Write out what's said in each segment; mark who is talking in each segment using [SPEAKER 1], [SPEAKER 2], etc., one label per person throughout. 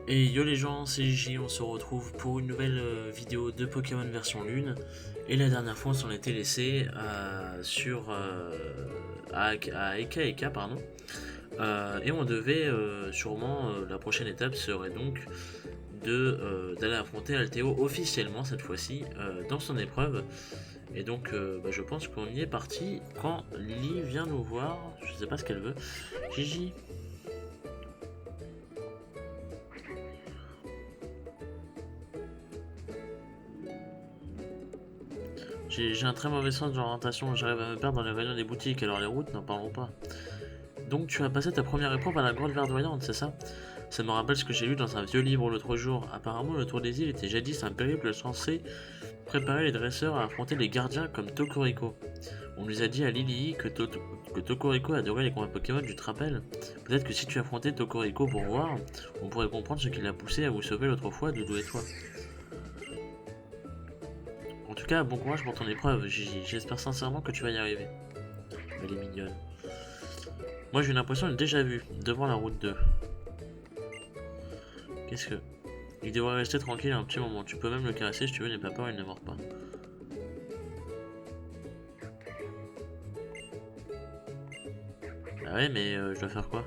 [SPEAKER 1] Et yo les gens, c'est J, on se retrouve pour une nouvelle vidéo de Pokémon version Lune. Et la dernière fois on s'en était laissé à Eka Eka, pardon. Et on devait sûrement, la prochaine étape serait donc d'aller affronter Alteo officiellement cette fois-ci dans son épreuve. Et donc je pense qu'on y est parti quand Lily vient nous voir. Je sais pas ce qu'elle veut. Gigi. J'ai un très mauvais sens d'orientation, j'arrive à me perdre dans les rayons des boutiques, alors les routes, n'en parlons pas. Donc tu as passé ta première épreuve à la grotte verdoyante, c'est ça? Ça me rappelle ce que j'ai lu dans un vieux livre l'autre jour. Apparemment, le Tour des îles était jadis un périple censé préparer les dresseurs à affronter les gardiens comme Tokoriko. On nous a dit à Lily que Tokoriko adorait les combats Pokémon, tu te rappelles? Peut-être que si tu affrontais Tokoriko pour voir, on pourrait comprendre ce qui l'a poussé à vous sauver l'autre fois, Doudou et toi. En tout cas, bon courage pour ton épreuve, Gigi. J'espère sincèrement que tu vas y arriver. Elle est mignonne. Moi j'ai eu l'impression de déjà vu, devant la route 2. Qu'est-ce que... Il devrait rester tranquille un petit moment. Tu peux même le caresser si tu veux, n'aie pas peur, il ne mord pas. Ah ouais, mais je dois faire quoi?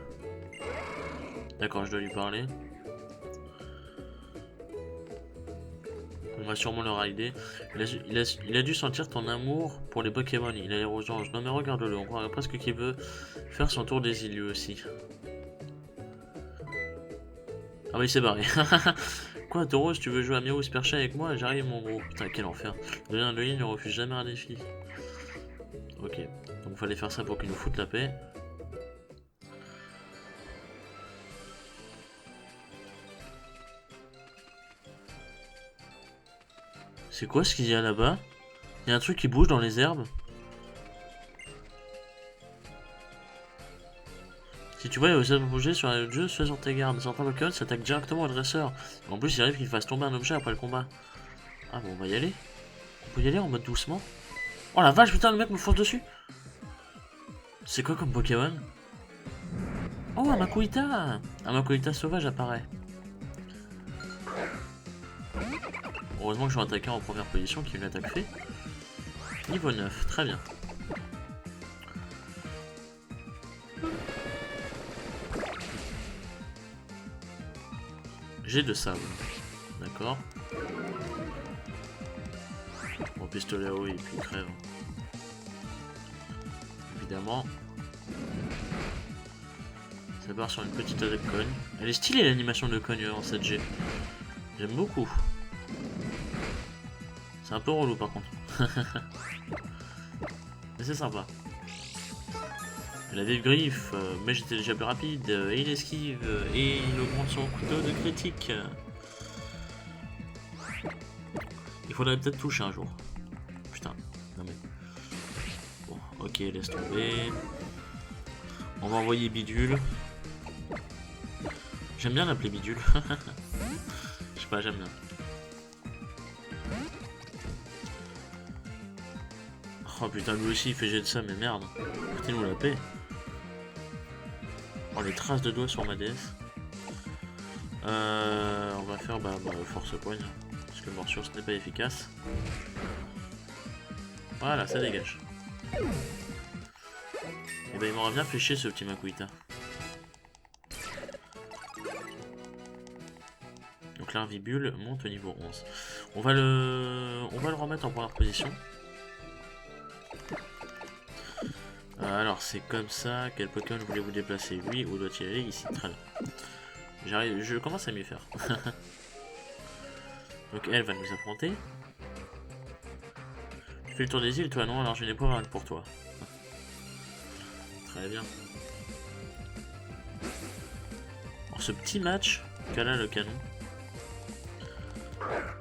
[SPEAKER 1] D'accord, je dois lui parler. On va sûrement le rider. Il a dû sentir ton amour pour les Pokémon. Il a l'air aux anges. Non mais regarde-le, on croirait presque qu'il veut faire son tour des îles lui aussi. Ah bah il s'est barré. Quoi, Tauros, tu veux jouer à Miro Super Chat avec moi? J'arrive mon gros. Putain, quel enfer. Le lien de ligne ne refuse jamais un défi. Ok, donc fallait faire ça pour qu'il nous foute la paix. C'est quoi ce qu'il y a là-bas? Il y a un truc qui bouge dans les herbes. Si tu vois les herbes bouger sur un jeu, sois sur tes gardes. Certains Pokémon s'attaquent directement au dresseur. En plus, il arrive qu'il fasse tomber un objet après le combat. Ah bon, on va y aller. On peut y aller en mode doucement. Oh la vache, putain, le mec me fonce dessus. C'est quoi comme Pokémon? Oh, un Makuhita! Un Makuhita sauvage apparaît. Heureusement que je suis attaquant en première position, qui est une attaque fait. Niveau 9, très bien. J'ai de sable. D'accord. Mon pistolet à eau et puis il crève. Évidemment. Ça part sur une petite attaque cogne. Elle est stylée l'animation de cogne en 7G. J'aime beaucoup. C'est un peu relou par contre. Mais c'est sympa. Elle a des griffes, mais j'étais déjà plus rapide, et il esquive, et il augmente son couteau de critique. Il faudrait peut-être toucher un jour. Putain, non mais... Bon, ok, laisse tomber. On va envoyer Bidule. J'aime bien l'appeler Bidule. Je sais pas, j'aime bien. Oh putain, lui aussi il fait jet de ça, mais merde. Foutez-nous la paix. Oh, les traces de doigts sur ma DS. On va faire force poigne. Parce que morsure ce n'est pas efficace. Voilà, ça dégage. Et ben il m'aura bien fait chier ce petit Makuhita. Donc l'Arvibule monte au niveau 11. On va le remettre en première position. Alors c'est comme ça. Quel Pokémon voulez-vous déplacer? Lui ou doit-il aller ici? Très bien. J'arrive, je commence à m'y faire. Donc elle va nous affronter. Tu fais le tour des îles toi, non? Alors je n'ai pas rien pour toi. Très bien. Alors ce petit match qu'a là le canon.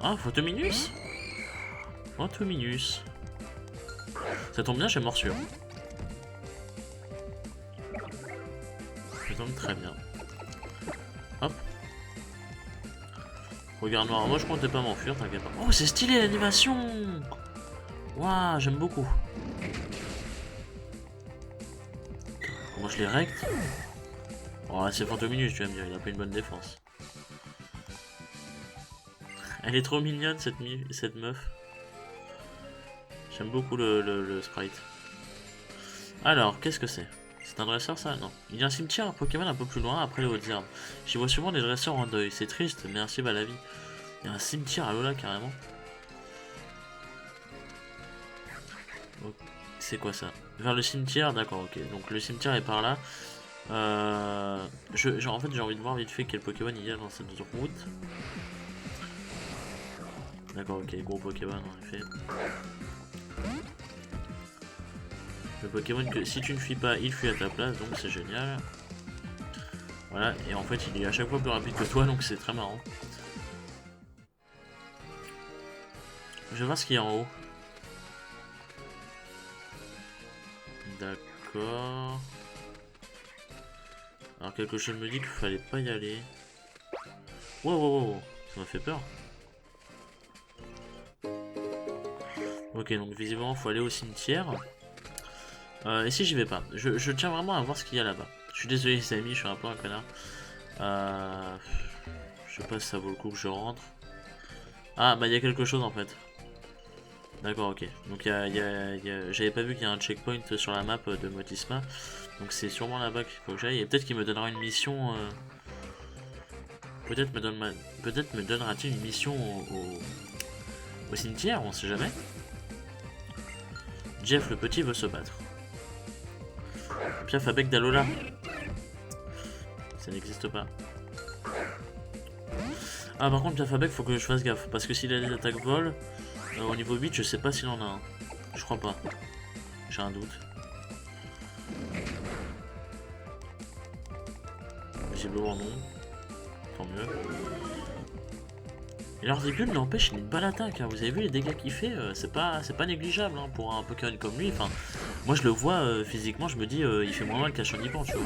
[SPEAKER 1] Ah, Photominus? Photominus. Ça tombe bien, j'ai morsure. Ça tombe très bien. Hop. Regard noir, moi je comptais pas m'enfuir, t'inquiète pas. Oh, c'est stylé l'animation! Waouh, j'aime beaucoup. Comment je les recte? Oh, là c'est Phantominus, tu vas me dire, il a pas une bonne défense. Elle est trop mignonne cette meuf. J'aime beaucoup le sprite. Alors, qu'est-ce que c'est? C'est un dresseur ça? Non. Il y a un cimetière à Pokémon un peu plus loin après les hautes herbes. J'y vois souvent des dresseurs en deuil. C'est triste, mais ainsi va la vie. Il y a un cimetière à Lola carrément. Oh, c'est quoi ça? Vers le cimetière, d'accord, ok. Donc le cimetière est par là. En fait, j'ai envie de voir vite fait quel Pokémon il y a dans cette route. D'accord, ok, gros Pokémon en effet. Le Pokémon que si tu ne fuis pas, il fuit à ta place, donc c'est génial. Voilà, et en fait il est à chaque fois plus rapide que toi, donc c'est très marrant. Je vais voir ce qu'il y a en haut. D'accord. Alors quelque chose me dit qu'il fallait pas y aller. Wow, wow, wow, ça m'a fait peur. Ok, donc visiblement faut aller au cimetière. Et si j'y vais pas, je tiens vraiment à voir ce qu'il y a là-bas. Je suis désolé les amis, je suis un peu un connard. Je sais pas si ça vaut le coup que je rentre. Ah bah il y a quelque chose en fait. D'accord, ok. Donc j'avais pas vu qu'il y a un checkpoint sur la map de Motisma. Donc c'est sûrement là-bas qu'il faut que j'aille. Et peut-être qu'il me donnera une mission. Peut-être me donnera-t-il une mission au cimetière, on sait jamais. Jeff le petit veut se battre. Piaf avec d'Alola. Ça n'existe pas. Ah par contre Piafabec faut que je fasse gaffe. Parce que s'il a des attaques vol, au niveau 8 je sais pas s'il en a un. Je crois pas. J'ai un doute. Visiblement non. Tant mieux. Et l'Ardipule n'empêche une bonne attaque, hein. Vous avez vu les dégâts qu'il fait, c'est pas négligeable hein, pour un Pokémon comme lui. Enfin, moi je le vois physiquement, je me dis il fait moins mal qu'un Chenipan, tu vois.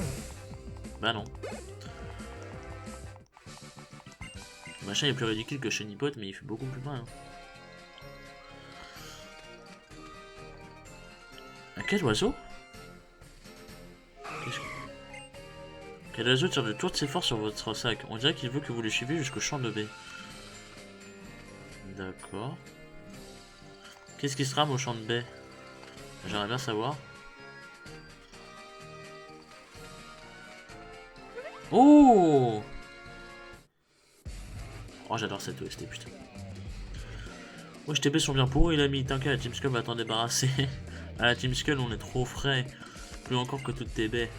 [SPEAKER 1] Bah non. Le machin est plus ridicule que Chenipot, mais il fait beaucoup plus mal. Hein. Quel oiseau? Quel oiseau tire de toutes ses forces sur votre sac? On dirait qu'il veut que vous le suiviez jusqu'au champ de baie. D'accord. Qu'est-ce qui se rame au champ de baie? J'aimerais bien savoir. Oh! Oh, j'adore cette OST, putain. Moi, TP sont bien pourris, l'ami. T'inquiète, la Team Skull va t'en débarrasser. À la Team Skull, on est trop frais. Plus encore que toutes tes baies.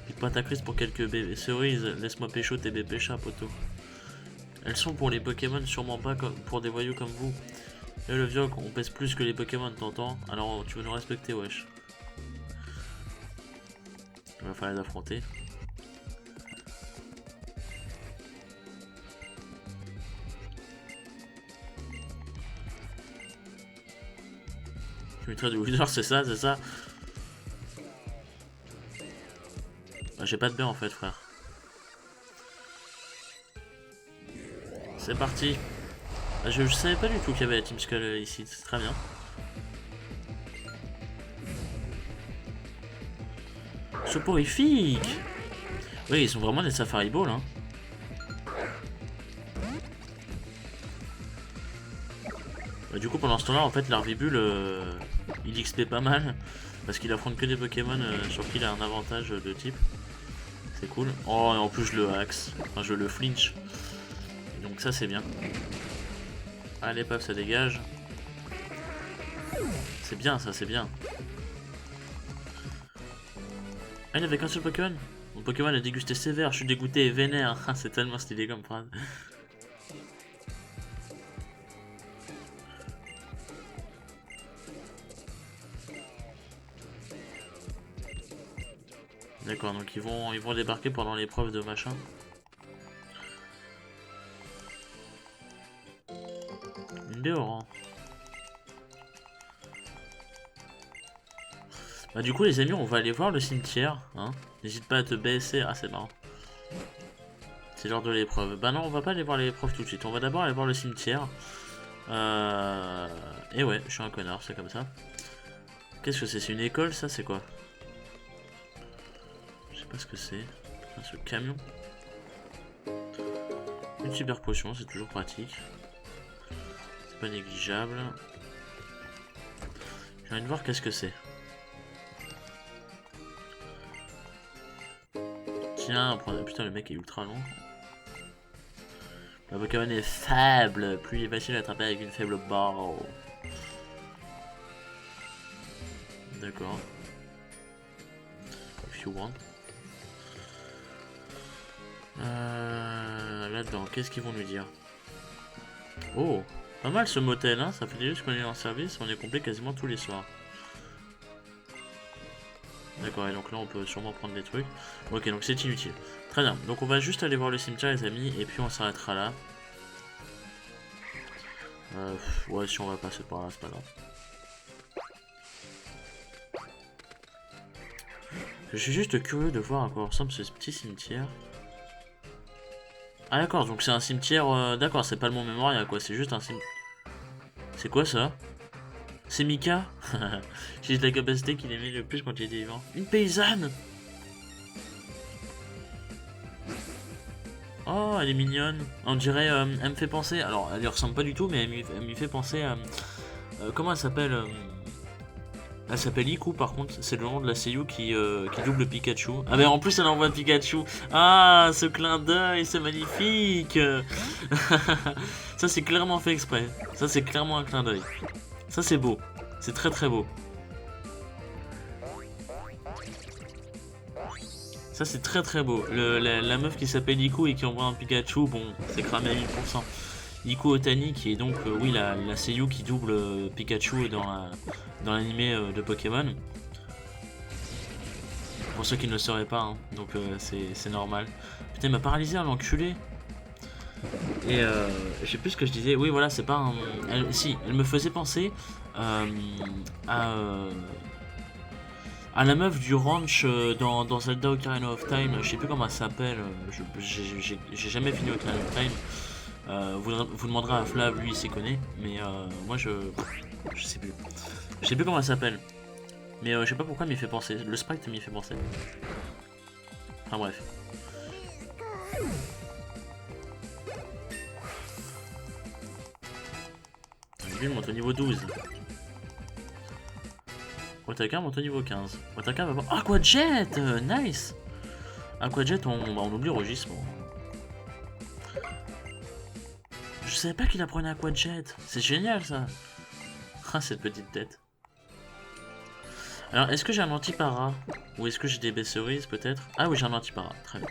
[SPEAKER 1] Pique pas ta crise pour quelques bébés cerises. Laisse-moi pécho tes bébés chats, poteau. Elles sont pour les Pokémon, sûrement pas pour des voyous comme vous. Et le Vioc, on pèse plus que les Pokémon, t'entends? Alors, tu veux nous respecter, wesh. Il va falloir les affronter. Tu mettrais du Wither, c'est ça, c'est ça. Bah, j'ai pas de bain en fait, frère. C'est parti. Bah, je savais pas du tout qu'il y avait la Team Skull ici, c'est très bien. Soporifique. Oui, ils sont vraiment des Safari Balls, hein. Bah, du coup, pendant ce temps-là, en fait, l'Arvibule, il XP pas mal. Parce qu'il affronte que des Pokémon sur qui il a un avantage de type. C'est cool. Oh, et en plus, je le axe. Enfin, je le flinch. Et donc, ça, c'est bien. Allez, paf, ça dégage. C'est bien, ça, c'est bien. Ah, il avait qu'un seul Pokémon. Mon Pokémon a dégusté sévère, je suis dégoûté et vénère. C'est tellement stylé comme phrase. D'accord, donc ils vont débarquer pendant l'épreuve de machin. Une Béoran. Bah du coup les amis, on va aller voir le cimetière. Hein. N'hésite pas à te baisser. Ah c'est marrant. C'est l'heure de l'épreuve. Bah non, on va pas aller voir l'épreuve tout de suite. On va d'abord aller voir le cimetière. Et ouais, je suis un connard, c'est comme ça. Qu'est-ce que c'est? C'est une école ça? C'est quoi? Je sais pas ce que c'est. Ce camion. Une super potion, c'est toujours pratique. pas négligeable. J'ai envie de voir qu'est-ce que c'est. Tiens, putain le mec est ultra long. Le Pokémon est faible, plus il est facile à attraper avec une faible barre. D'accord. If you want. Là-dedans, qu'est-ce qu'ils vont nous dire? Oh, pas mal ce motel, hein. Ça fait déjà qu'on est en service, on est complet quasiment tous les soirs. D'accord, et donc là on peut sûrement prendre des trucs. Ok, donc c'est inutile. Très bien, donc on va juste aller voir le cimetière les amis, et puis on s'arrêtera là. Ouais, si on va passer par là, c'est pas grave. Je suis juste curieux de voir à quoi ressemble ce petit cimetière. Ah d'accord, donc c'est un cimetière... D'accord, c'est pas le Mont Mémorial quoi, c'est juste un cimetière... C'est quoi ça? C'est Mika. J'ai la capacité qu'il aimait le plus quand il était vivant. Une paysanne. Oh, elle est mignonne. On dirait... elle me fait penser... Alors, elle lui ressemble pas du tout, mais elle me fait penser à... comment elle s'appelle Elle s'appelle Iku par contre, c'est le nom de la seiyuu qui double Pikachu. Ah mais en plus elle envoie Pikachu. Ah, ce clin d'œil, c'est magnifique. Ça c'est clairement fait exprès. Ça c'est clairement un clin d'œil. Ça c'est beau. C'est très très beau. Ça c'est très très beau. La meuf qui s'appelle Iku et qui envoie un Pikachu, bon, c'est cramé à 1000%. Iku Otani qui est donc, oui, la seiyuu qui double Pikachu dans l'animé de Pokémon. Pour ceux qui ne le sauraient pas, hein. Donc c'est normal. Putain, il m'a paralysé un enculé. Et je sais plus ce que je disais. Oui, voilà, c'est pas un... si, elle me faisait penser à la meuf du ranch dans Zelda Ocarina of Time. Je sais plus comment elle s'appelle. J'ai jamais fini Ocarina of Time. Vous demanderez à Flav, lui il s'y connaît, mais moi je sais plus. Je sais plus comment elle s'appelle. Mais je sais pas pourquoi il m'y fait penser. Le sprite m'y fait penser. Enfin bref. Lui monte au niveau 12. Wataka monte au niveau 15. Wataka va voir. Aquajet, nice. Aquajet, on oublie Rogis. Bon. Je savais pas qu'il apprenait Aquajet. C'est génial ça. Ah, cette petite tête. Alors, est-ce que j'ai un antipara? Ou est-ce que j'ai des baies cerises peut-être? Ah oui, j'ai un antipara. Très bien.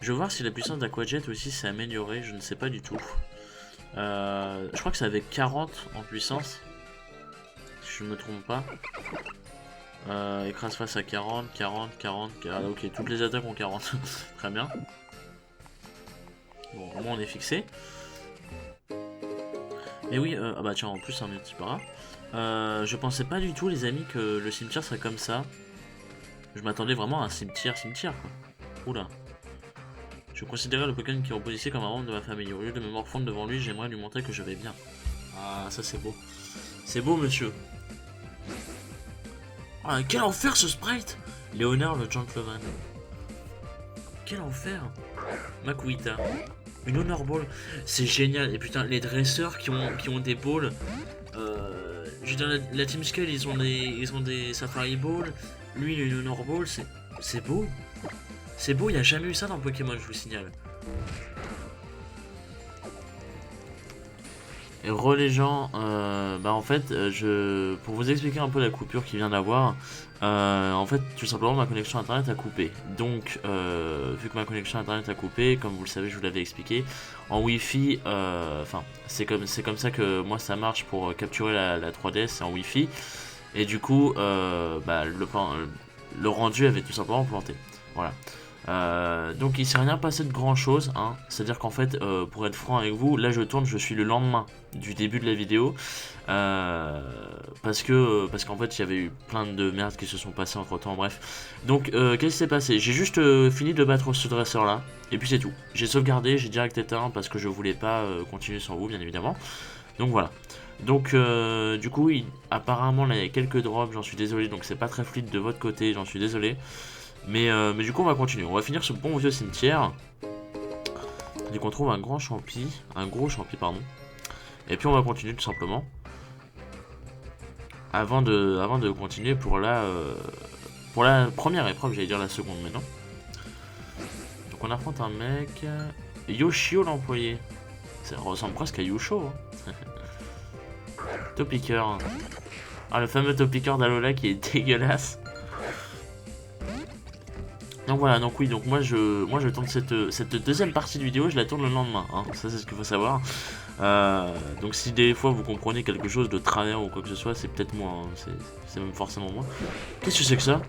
[SPEAKER 1] Je vais voir si la puissance d'Aquajet aussi s'est améliorée. Je ne sais pas du tout. Je crois que c'est avec 40 en puissance. Si je ne me trompe pas. Écrase face à 40, 40, 40. Ah, ok, toutes les attaques ont 40. Très bien. Bon, au moins on est fixé. Mais oui, ah bah tiens, en plus un antipara. Je pensais pas du tout, les amis, que le cimetière serait comme ça. Je m'attendais vraiment à un cimetière quoi. Oula. Je considérais le Pokémon qui repose ici comme un membre de ma famille. Au lieu de me morfondre devant lui, j'aimerais lui montrer que je vais bien. Ah, ça c'est beau. C'est beau, monsieur. Ah, quel enfer ce sprite! Léonard le gentleman. Quel enfer! Makuita. Une honor ball. C'est génial. Et putain, les dresseurs qui ont des balls. Je veux dire, la Team Skull, ils ont des Safari Ball. Lui, il a une Honor Ball. C'est beau. C'est beau, il n'y a jamais eu ça dans Pokémon, je vous signale. Et les gens, bah en fait, pour vous expliquer un peu la coupure qu'il vient d'avoir, en fait, tout simplement, ma connexion internet a coupé. Donc, vu que ma connexion internet a coupé, comme vous le savez, je vous l'avais expliqué, en Wi-Fi, enfin, c'est comme ça que moi ça marche pour capturer la 3DS, c'est en Wi-Fi. Et du coup, bah, le rendu avait tout simplement planté. Voilà. Donc il s'est rien passé de grand chose, hein. C'est à dire qu'en fait, pour être franc avec vous, là je suis le lendemain du début de la vidéo, parce qu'en fait il y avait eu plein de merdes qui se sont passées entre temps, bref. Donc qu'est-ce qui s'est passé? J'ai juste fini de battre ce dresseur là, et puis c'est tout. J'ai sauvegardé, j'ai direct éteint parce que je voulais pas continuer sans vous, bien évidemment. Donc voilà. Donc du coup, apparemment là il y a quelques drops, j'en suis désolé, donc c'est pas très fluide de votre côté, j'en suis désolé. Mais du coup on va continuer, on va finir ce bon vieux cimetière. Dès qu'on trouve un gros champi pardon. Et puis on va continuer tout simplement. Avant de continuer pour la première épreuve, j'allais dire la seconde, mais non. Donc on affronte un mec... Yoshio l'employé. Ça ressemble presque à Yusho. Hein. Topiqueur. Ah, le fameux Topiqueur d'Alola qui est dégueulasse. Donc voilà, donc oui, donc moi je tourne cette deuxième partie de vidéo, je la tourne le lendemain, hein. Ça c'est ce qu'il faut savoir. Donc si des fois vous comprenez quelque chose de travers ou quoi que ce soit, c'est peut-être moi, hein. C'est même forcément moi. Qu'est-ce que c'est que ça?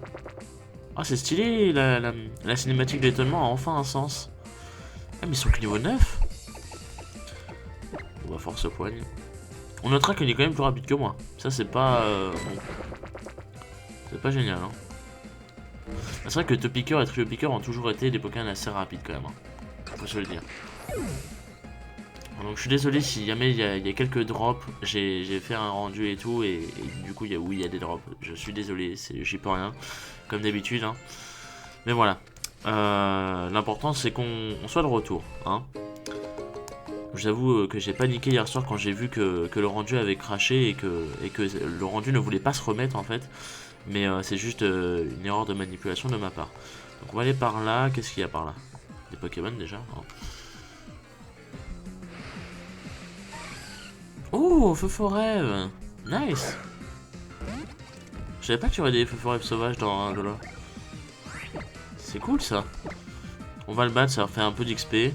[SPEAKER 1] Ah, c'est stylé, la cinématique d'étonnement a enfin un sens. Ah, mais ils sont que niveau 9. On va force poigne. On notera qu'il est quand même plus rapide que moi. Ça c'est pas... bon. C'est pas génial, hein. C'est vrai que Topiqueur et Triopiqueur ont toujours été des Pokémon assez rapides quand même, hein. Faut se le dire. Donc je suis désolé si jamais il y a quelques drops, j'ai fait un rendu et tout, et du coup il y a des drops. Je suis désolé, j'y peux rien, comme d'habitude, hein. Mais voilà. L'important c'est qu'on soit de retour, hein. Je vous avoue que j'ai paniqué hier soir quand j'ai vu que le rendu avait craché et que le rendu ne voulait pas se remettre en fait. Mais c'est juste une erreur de manipulation de ma part. Donc on va aller par là. Qu'est-ce qu'il y a par là? Des Pokémon déjà, hein. Oh, feu forêt. Nice. Je savais pas qu'il y aurait des feux forêts sauvages dans Lola. C'est cool ça. On va le battre, ça leur fait un peu d'XP.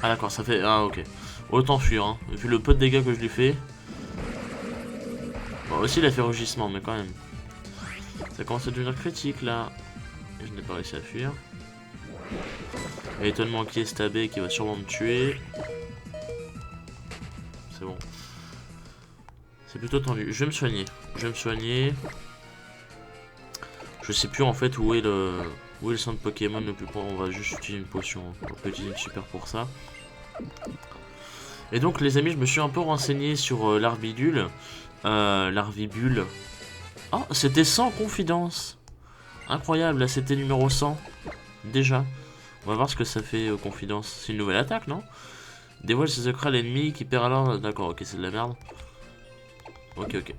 [SPEAKER 1] Ah d'accord, ça fait... Ah ok. Autant fuir, hein. Vu le peu de dégâts que je lui fais. Bon, aussi il a fait rugissement, mais quand même. Ça commence à devenir critique là. Et je n'ai pas réussi à fuir. Et étonnement qui est stabé, qui va sûrement me tuer. C'est bon. C'est plutôt tendu. Je vais me soigner. Je vais me soigner. Je sais plus en fait où est le centre Pokémon le plus proche. On va juste utiliser une potion. On peut utiliser une super pour ça. Et donc les amis, je me suis un peu renseigné sur l'Arbidule. L'Arvibule. Oh, c'était 100 confidence. Incroyable, là c'était numéro 100. Déjà. On va voir ce que ça fait confidence. C'est une nouvelle attaque, non? Dévoile ses secrets à l'ennemi qui perd alors... D'accord, ok, c'est de la merde. Ok, ok.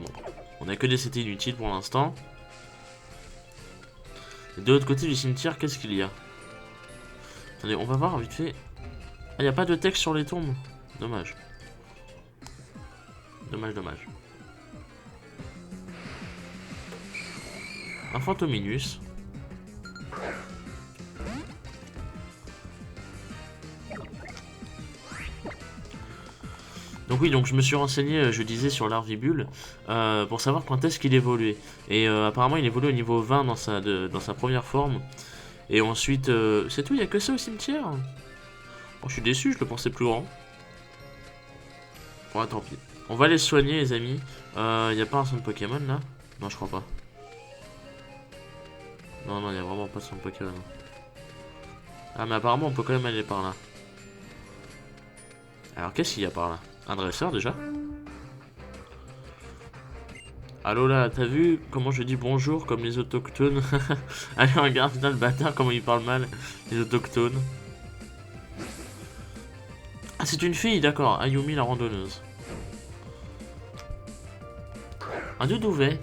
[SPEAKER 1] Bon. On a que des CT inutiles pour l'instant. De l'autre côté du cimetière, qu'est-ce qu'il y a? Attendez, on va voir vite fait. Ah, il n'y a pas de texte sur les tombes. Dommage. Dommage, dommage. Un Fantominus. Donc oui, donc je me suis renseigné, je disais, sur l'Arvibule, pour savoir quand est-ce qu'il évoluait. Et apparemment il évolue au niveau 20 dans sa première forme. Et ensuite, c'est tout, il n'y a que ça au cimetière. Oh, je suis déçu, je le pensais plus grand. Bon, tant pis. On va les soigner les amis. Il n'y a pas un centre Pokémon là? Non, je crois pas. Non, non, il n'y a vraiment pas de centre Pokémon. Ah, mais apparemment on peut quand même aller par là. Alors qu'est-ce qu'il y a par là? Un dresseur déjà? Allo là, t'as vu comment je dis bonjour comme les autochtones? Allez, regarde, putain, le bâtard, comment il parle mal, les autochtones. Ah, c'est une fille, d'accord. Ayumi la randonneuse. Un doudouvet.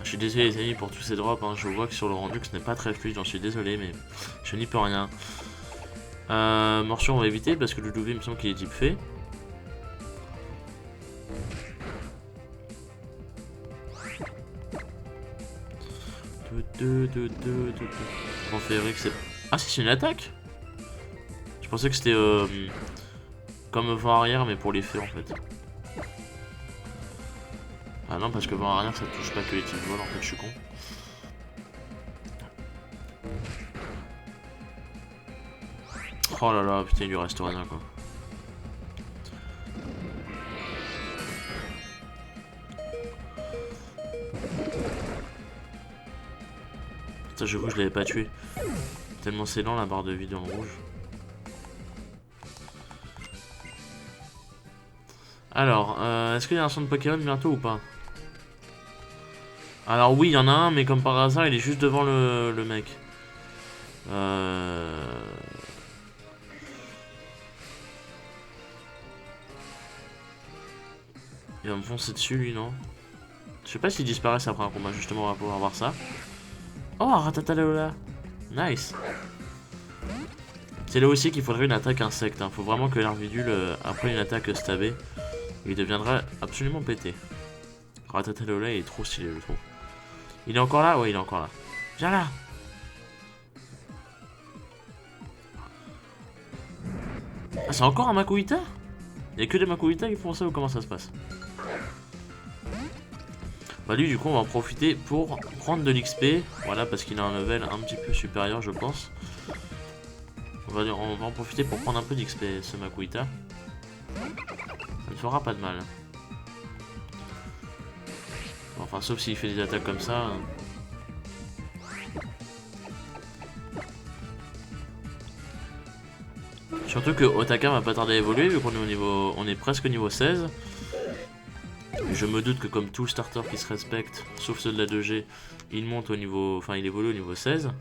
[SPEAKER 1] Je suis désolé les amis pour tous ces drops, hein. Je vois que sur le rendu que ce n'est pas très fluide, j'en suis désolé, mais je n'y peux rien. Morsure on va éviter parce que le douvé il me semble qu'il est type fait. C'est... Ah si, c'est une attaque. Je pensais que c'était comme vent arrière mais pour les feux en fait. Ah non, parce que vent arrière ça touche pas que les types vol, en fait je suis con. Oh là là, putain il lui reste rien quoi. Putain, je crois que je l'avais pas tué. Tellement c'est lent la barre de vie dans le rouge. Alors, est-ce qu'il y a un centre Pokémon bientôt ou pas? Alors oui, il y en a un, mais comme par hasard, il est juste devant le mec. Il va me foncer dessus, lui, non? Je sais pas s'il disparaissent après un combat, justement, on va pouvoir voir ça. Oh, Ratatalola! Nice! C'est là aussi qu'il faudrait une attaque insecte. Hein. Faut vraiment que l'Arvidule, après une attaque stabée, il deviendra absolument pété. Ratatalola, il est trop stylé, je trouve. Il est encore là? Ouais, il est encore là. Viens là! Ah, c'est encore un Makuhita? Il y a que des Makuhita qui font ça ou comment ça se passe? Bah lui, du coup, on va en profiter pour prendre de l'XP. Voilà, parce qu'il a un level un petit peu supérieur, je pense. On va en profiter pour prendre un peu d'XP, ce Makuhita. Ça ne fera pas de mal. Enfin, sauf s'il fait des attaques comme ça. Surtout que Otaka va pas tarder à évoluer, vu qu'on est au niveau, on est presque au niveau 16. Et je me doute que comme tout starter qui se respecte, sauf ceux de la 2G, il monte au niveau, enfin il évolue au niveau 16.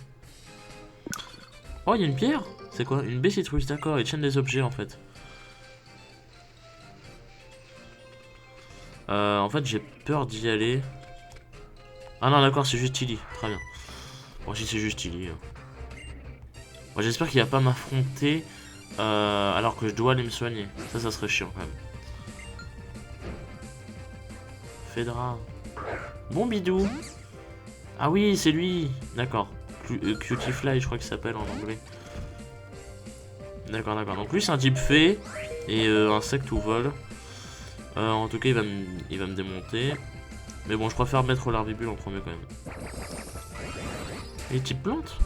[SPEAKER 1] Oh, il y a une pierre. C'est quoi? Une baie citrus, d'accord, il tiennent des objets en fait. En fait, j'ai peur d'y aller. Ah non, d'accord, c'est juste Tilly, très bien. Bon, si c'est juste Tilly. Bon, j'espère qu'il va pas m'affronter alors que je dois aller me soigner. Ça serait chiant quand même. Fedra. Bon bidou. Ah oui, c'est lui. D'accord. Cutie-Fly, je crois qu'il s'appelle en anglais. D'accord, d'accord. Donc lui, c'est un type fée et insecte ou vol. En tout cas, il va me démonter. Mais bon, je préfère mettre l'Arvibule en premier quand même. Et type plante?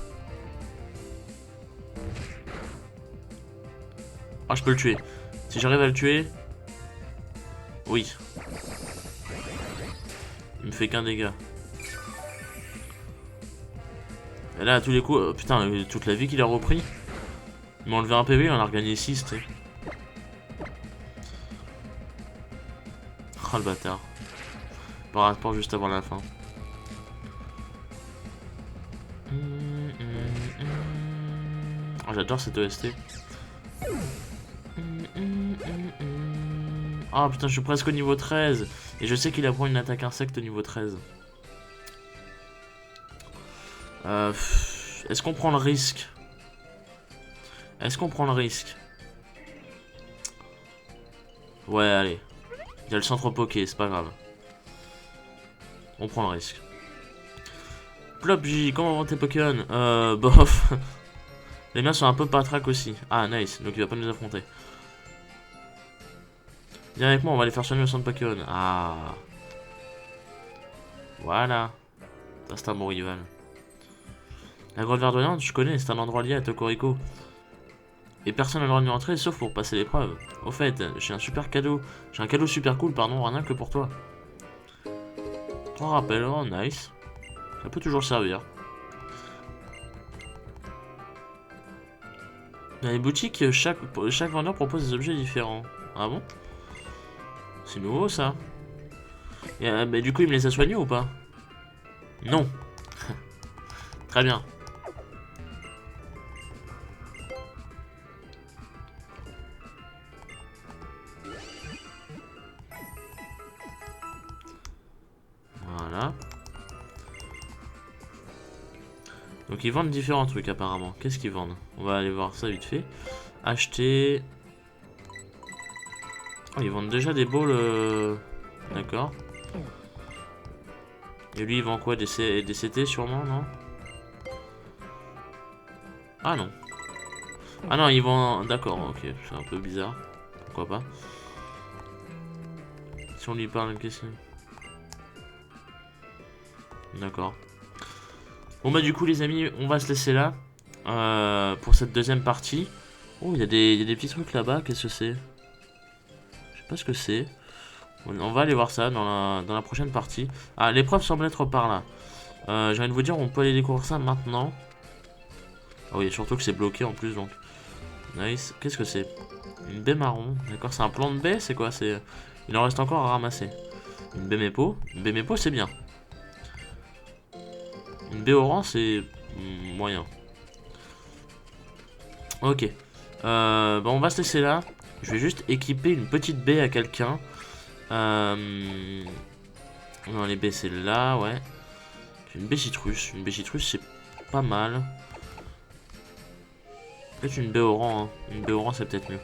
[SPEAKER 1] Ah, je peux le tuer. Si j'arrive à le tuer... Oui. Il me fait qu'un dégât. Et là, à tous les coups... putain, toute la vie qu'il a repris. Il m'a enlevé un PV, il en a regagné 6, tu sais. Oh, le bâtard. Par rapport juste avant la fin. Oh, j'adore cette OST. Ah putain, je suis presque au niveau 13. Et je sais qu'il apprend une attaque insecte au niveau 13. Est-ce qu'on prend le risque? Est-ce qu'on prend le risque? Ouais, allez. Il y a le centre Poké, c'est pas grave. On prend le risque. Plopj, comment vont tes Pokémon? Bof. Les miens sont un peu patraques aussi. Ah, nice. Donc il va pas nous affronter. Viens avec moi, on va aller faire soigner au centre Pokémon. Ah. Voilà. Ça, c'est un bon rival. La grotte verdoyante, je connais, c'est un endroit lié à Tokoriko. Et personne n'a le droit d'y entrer sauf pour passer l'épreuve. Au fait, j'ai un super cadeau. J'ai un cadeau super cool, pardon, rien que pour toi. 3 rappels, oh nice. Ça peut toujours servir. Dans les boutiques, chaque vendeur propose des objets différents. Ah bon? C'est nouveau ça. Et, mais du coup, il me les a soignés ou pas? Non. Très bien. Voilà. Donc ils vendent différents trucs apparemment. Qu'est-ce qu'ils vendent? On va aller voir ça vite fait. Acheter... Oh, ils vendent déjà des balls... D'accord. Et lui, il vend quoi? Des CT sûrement, non? Ah non. Ah non, il vend... D'accord, ok. C'est un peu bizarre. Pourquoi pas? Si on lui parle, qu'est-ce que... D'accord. Bon bah du coup les amis, on va se laisser là. Pour cette deuxième partie. Oh, il y a des petits trucs là-bas. Qu'est-ce que c'est? Je sais pas ce que c'est. On va aller voir ça dans la prochaine partie. Ah, l'épreuve semble être par là. J'ai envie de vous dire, on peut aller découvrir ça maintenant. Ah oui, surtout que c'est bloqué en plus, donc. Nice. Qu'est-ce que c'est? Une baie marron. D'accord, c'est un plan de baie? C'est quoi? C'est Il en reste encore à ramasser. Une Bémépo. Une Bémépo, c'est bien. Une Béoran, c'est moyen. Ok. Bon, on va se laisser là. Je vais juste équiper une petite baie à quelqu'un. Non, les baies, c'est là, ouais. Une baie citrus. Une baie citrus, c'est pas mal. Peut-être une baie oran. Hein. Une baie oran, c'est peut-être mieux.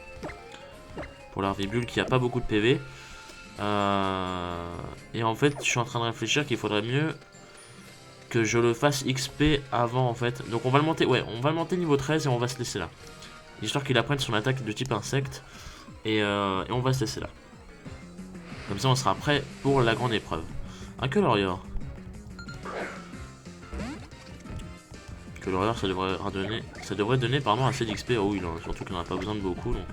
[SPEAKER 1] Pour l'arvibule qui a pas beaucoup de PV. Et en fait, je suis en train de réfléchir qu'il faudrait mieux que je le fasse XP avant, en fait. Donc, on va le monter, ouais, on va le monter niveau 13 et on va se laisser là. Histoire qu'il apprenne son attaque de type insecte. Et on va se laisser là. Comme ça, on sera prêt pour la grande épreuve. Un Colorior. Colorior, ça devrait donner pardon, assez d'XP. Oh oui, surtout qu'il n'en a pas besoin de beaucoup. Donc,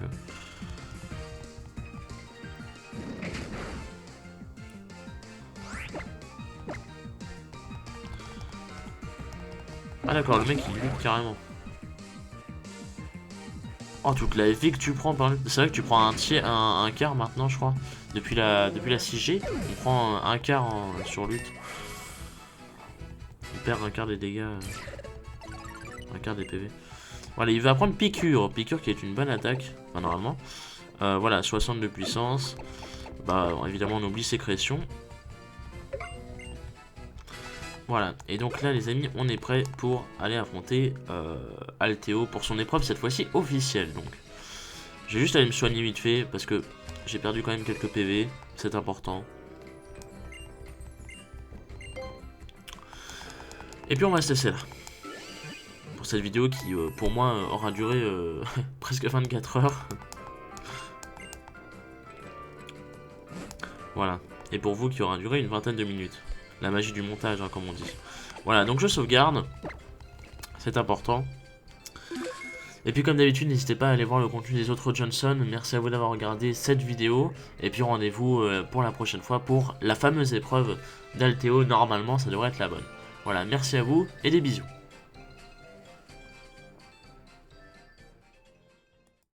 [SPEAKER 1] Ah d'accord, le mec il lutte carrément. Oh, toute la vie que tu prends par... C'est vrai que tu prends un quart maintenant, je crois. Depuis la 6G, on prend un quart sur lutte. On perd un quart des dégâts. Un quart des PV. Voilà, il va prendre piqûre. Piqûre qui est une bonne attaque, enfin normalement. Voilà, 60 de puissance. Bah, évidemment, on oublie sécrétion. Voilà, et donc là les amis, on est prêt pour aller affronter Altéo pour son épreuve cette fois-ci officielle. Donc, je vais juste aller me soigner vite fait parce que j'ai perdu quand même quelques PV, c'est important. Et puis on va se laisser là. Pour cette vidéo qui, pour moi, aura duré presque 24 heures. Voilà, et pour vous qui aura duré une vingtaine de minutes. La magie du montage, hein, comme on dit. Voilà, donc je sauvegarde. C'est important. Et puis comme d'habitude, n'hésitez pas à aller voir le contenu des autres Johnson. Merci à vous d'avoir regardé cette vidéo. Et puis rendez-vous pour la prochaine fois pour la fameuse épreuve d'Altéo. Normalement, ça devrait être la bonne. Voilà, merci à vous et des bisous.